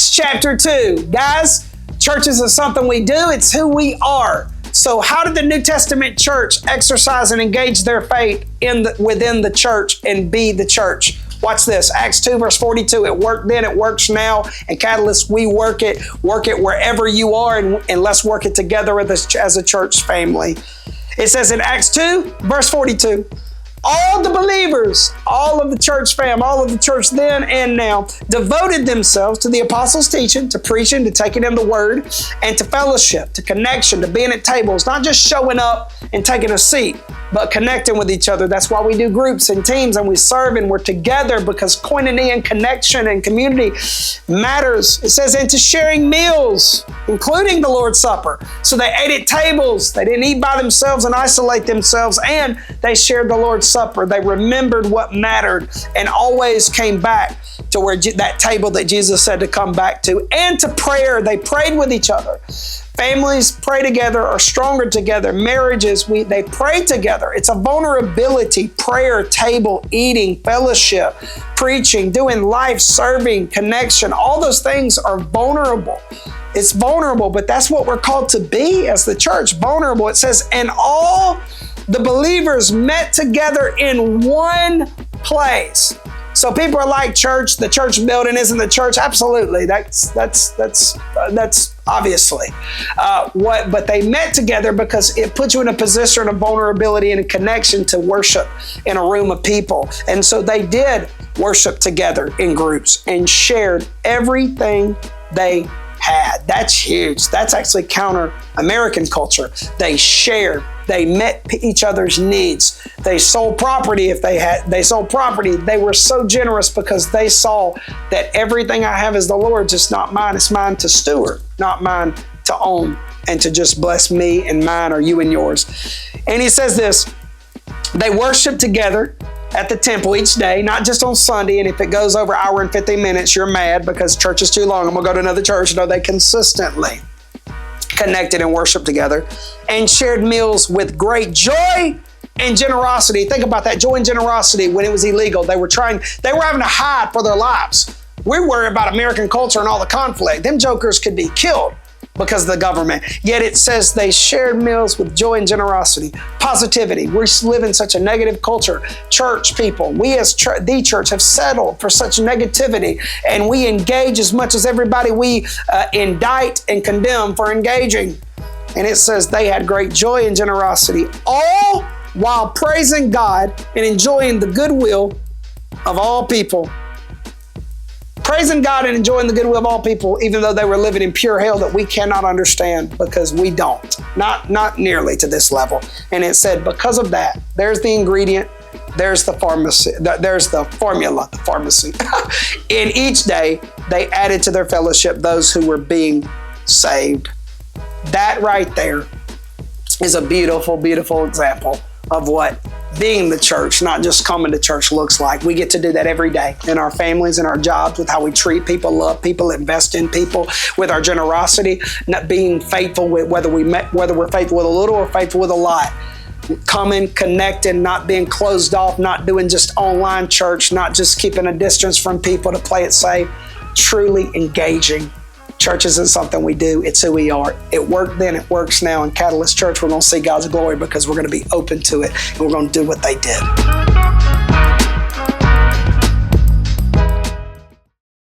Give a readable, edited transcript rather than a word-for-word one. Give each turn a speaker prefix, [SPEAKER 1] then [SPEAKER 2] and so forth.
[SPEAKER 1] Acts chapter 2. Guys, churches is something we do. It's who we are. So how did the New Testament church exercise and engage their faith within the church and be the church? Watch this, Acts 2 verse 42. It worked then, it works now. And Catalyst, we work it wherever you are, and let's work it together as a church family. It says in Acts 2 verse 42, all the believers, all of the church fam, all of the church then and now, devoted themselves to the apostles' teaching, to preaching, to taking in the word, and to fellowship, to connection, to being at tables, not just showing up and taking a seat, but connecting with each other. That's why we do groups and teams, and we serve, and we're together, because koinonia and connection and community matters. It says, and to sharing meals, including the Lord's Supper. So they ate at tables. They didn't eat by themselves and isolate themselves, and they shared the Lord's Supper. They remembered what mattered and always came back to where that table that Jesus said to come back to. And to prayer, they prayed with each other. Families pray together, are stronger together. Marriages, they pray together. It's a vulnerability, prayer, table, eating, fellowship, preaching, doing life, serving, connection. All those things are vulnerable. It's vulnerable, but that's what we're called to be as the church, vulnerable. It says, and all the believers met together in one place. So people are like, church, the church building isn't the church. Absolutely, that's obviously but they met together because it puts you in a position of vulnerability and a connection to worship in a room of people. And so they did worship together in groups and shared everything they had. That's huge. That's actually counter American culture. They shared. They met each other's needs. They sold property if they sold property. They were so generous because they saw that everything I have is the Lord's. It's not mine. It's mine to steward, not mine to own and to just bless me and mine or you and yours. And he says this, they worship together at the temple each day, not just on Sunday. And if it goes over an hour and 15 minutes, you're mad because church is too long. I'm going to go to another church. No, they consistently connected and worshiped together and shared meals with great joy and generosity. Think about that, joy and generosity. When it was illegal, they were having to hide for their lives. We worry about American culture and all the conflict. Them jokers could be killed because of the government. Yet it says they shared meals with joy and generosity, positivity. We live in such a negative culture. Church people, we as the church have settled for such negativity, and we engage as much as everybody we indict and condemn for engaging. And it says they had great joy and generosity, all while praising God and enjoying the goodwill of all people. Praising God and enjoying the goodwill of all people, even though they were living in pure hell that we cannot understand because we don't. Not nearly to this level. And it said, because of that, there's the ingredient, there's the pharmacy, there's the formula, the pharmacy. In each day, they added to their fellowship those who were being saved. That right there is a beautiful, beautiful example of what being the church, not just coming to church, looks like. We get to do that every day in our families, in our jobs, with how we treat people, love people, invest in people, with our generosity, not being faithful with whether we're faithful with a little or faithful with a lot. Coming, connecting, not being closed off, not doing just online church, not just keeping a distance from people to play it safe, truly engaging. Church isn't something we do, it's who we are. It worked then, it works now. In Catalyst Church, we're going to see God's glory because we're going to be open to it and we're going to do what they did.